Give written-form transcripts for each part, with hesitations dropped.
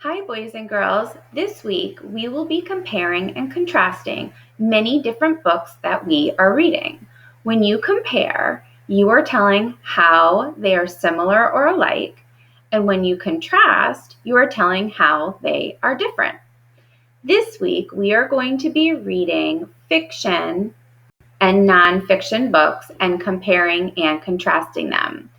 Hi, boys and girls. This week we will be comparing and contrasting many different books that we are reading. When you compare, you are telling how they are similar or alike, and when you contrast, you are telling how they are different. This week we are going to be reading fiction and nonfiction books and comparing and contrasting them.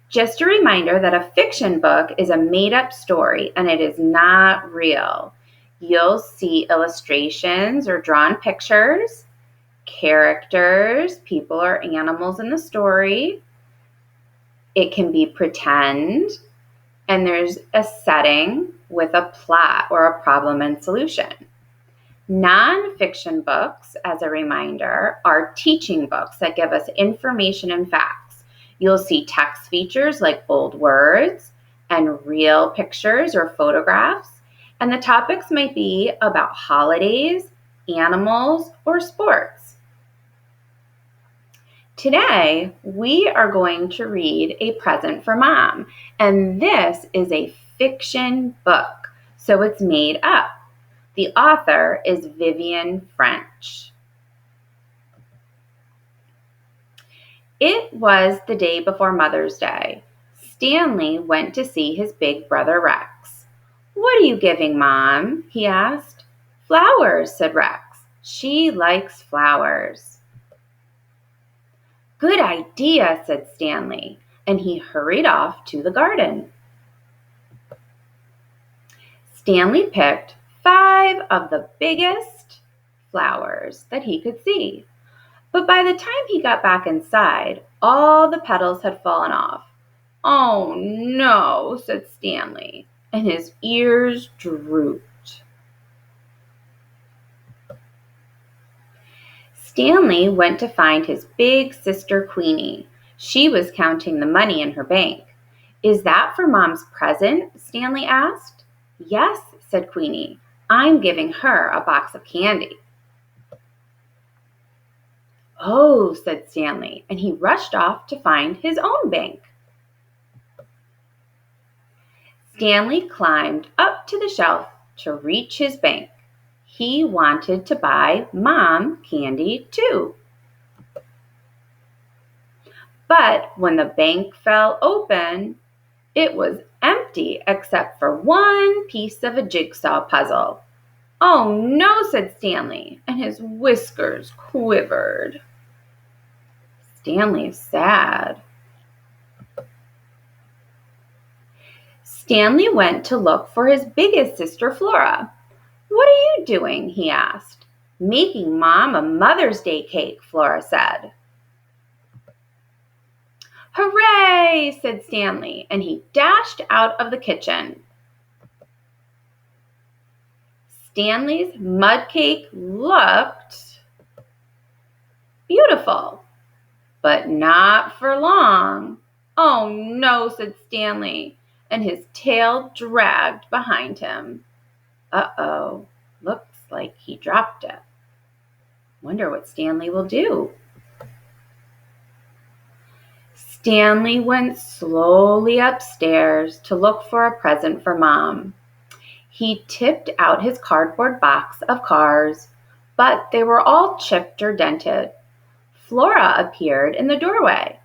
Just a reminder that a fiction book is a made-up story and it is not real. You'll see illustrations or drawn pictures, characters, people or animals in the story. It can be pretend, and there's a setting with a plot or a problem and solution. Nonfiction books, as a reminder, are teaching books that give us information and facts. You'll see text features like bold words and real pictures or photographs, and the topics might be about holidays, animals, or sports. Today, we are going to read A Present for Mom, and this is a fiction book, so it's made up. The author is Vivian French. It was the day before Mother's Day. Stanley went to see his big brother Rex. "What are you giving, Mom?" he asked. "Flowers," said Rex. "She likes flowers." "Good idea," said Stanley, and he hurried off to the garden. Stanley picked 5 of the biggest flowers that he could see. But by the time he got back inside, all the petals had fallen off. "Oh no," said Stanley, and his ears drooped. Stanley went to find his big sister Queenie. She was counting the money in her bank. "Is that for Mom's present?" Stanley asked. "Yes," said Queenie. "I'm giving her a box of candy." "Oh," said Stanley, and he rushed off to find his own bank. Stanley climbed up to the shelf to reach his bank. He wanted to buy Mom candy too. But when the bank fell open, it was empty except for one piece of a jigsaw puzzle. "Oh no," said Stanley, and his whiskers quivered. Stanley's sad. Stanley went to look for his biggest sister, Flora. "What are you doing?" he asked. "Making Mom a Mother's Day cake," Flora said. "Hooray!" said Stanley, and he dashed out of the kitchen. Stanley's mud cake looked beautiful, but not for long. "Oh no," said Stanley, and his tail dragged behind him. Uh-oh, looks like he dropped it. Wonder what Stanley will do. Stanley went slowly upstairs to look for a present for Mom. He tipped out his cardboard box of cars, but they were all chipped or dented. Flora appeared in the doorway.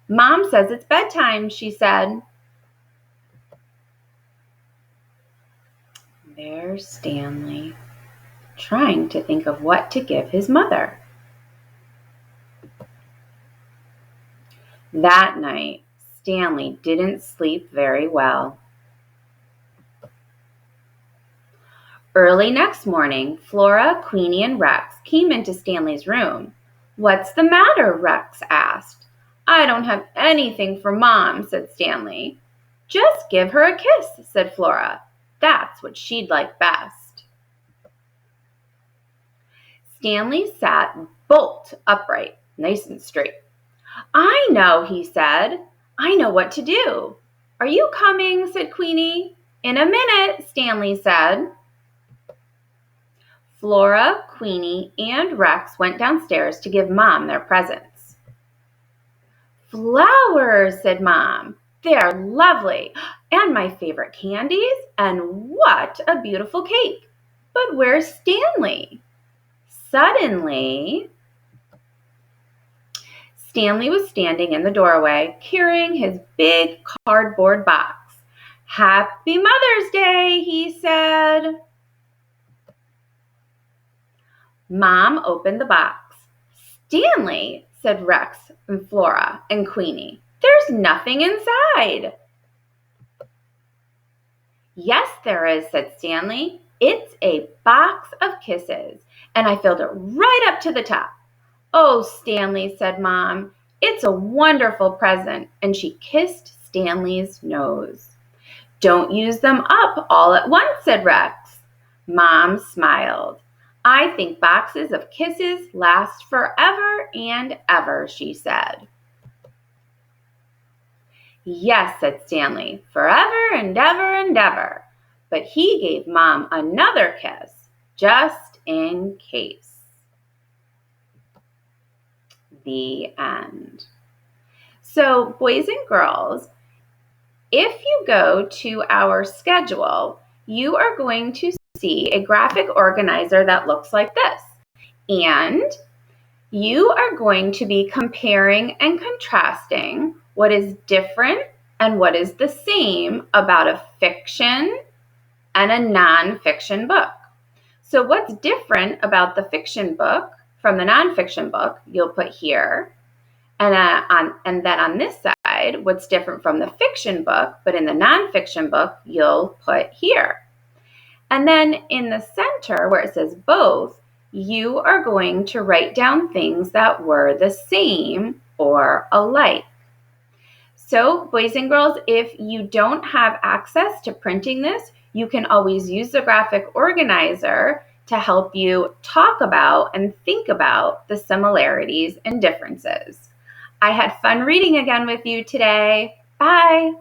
"Mom says it's bedtime," she said. There's Stanley, trying to think of what to give his mother. That night, Stanley didn't sleep very well. Early next morning, Flora, Queenie, and Rex came into Stanley's room. "What's the matter?" Rex asked. "I don't have anything for Mom," said Stanley. "Just give her a kiss," said Flora. "That's what she'd like best." Stanley sat bolt upright, nice and straight. "I know," he said. "I know what to do." "Are you coming?" said Queenie. "In a minute," Stanley said. Flora, Queenie, and Rex went downstairs to give Mom their presents. "Flowers," said Mom. They are lovely, and my favorite candies, and what a beautiful cake. But where's Stanley? Suddenly, Stanley was standing in the doorway carrying his big cardboard box. Happy Mother's Day, he said. Mom opened the box. Stanley, said Rex and Flora and Queenie, there's nothing inside. Yes, there is, said Stanley. It's a box of kisses, and I filled it right up to the top. Oh, Stanley, said Mom, it's a wonderful present, and she kissed Stanley's nose. Don't use them up all at once, said Rex. Mom smiled. I think boxes of kisses last forever and ever, she said. Yes, said Stanley, forever and ever and ever. But he gave Mom another kiss, just in case. The end. So, boys and girls, if you go to our schedule, you are going to see a graphic organizer that looks like this. And you are going to be comparing and contrasting what is different and what is the same about a fiction and a nonfiction book. So what's different about the fiction book from the nonfiction book, you'll put here. And then on this side, what's different from the fiction book, but in the nonfiction book, you'll put here. And then in the center where it says both, you are going to write down things that were the same or alike. So, boys and girls, if you don't have access to printing this, you can always use the graphic organizer to help you talk about and think about the similarities and differences. I had fun reading again with you today. Bye.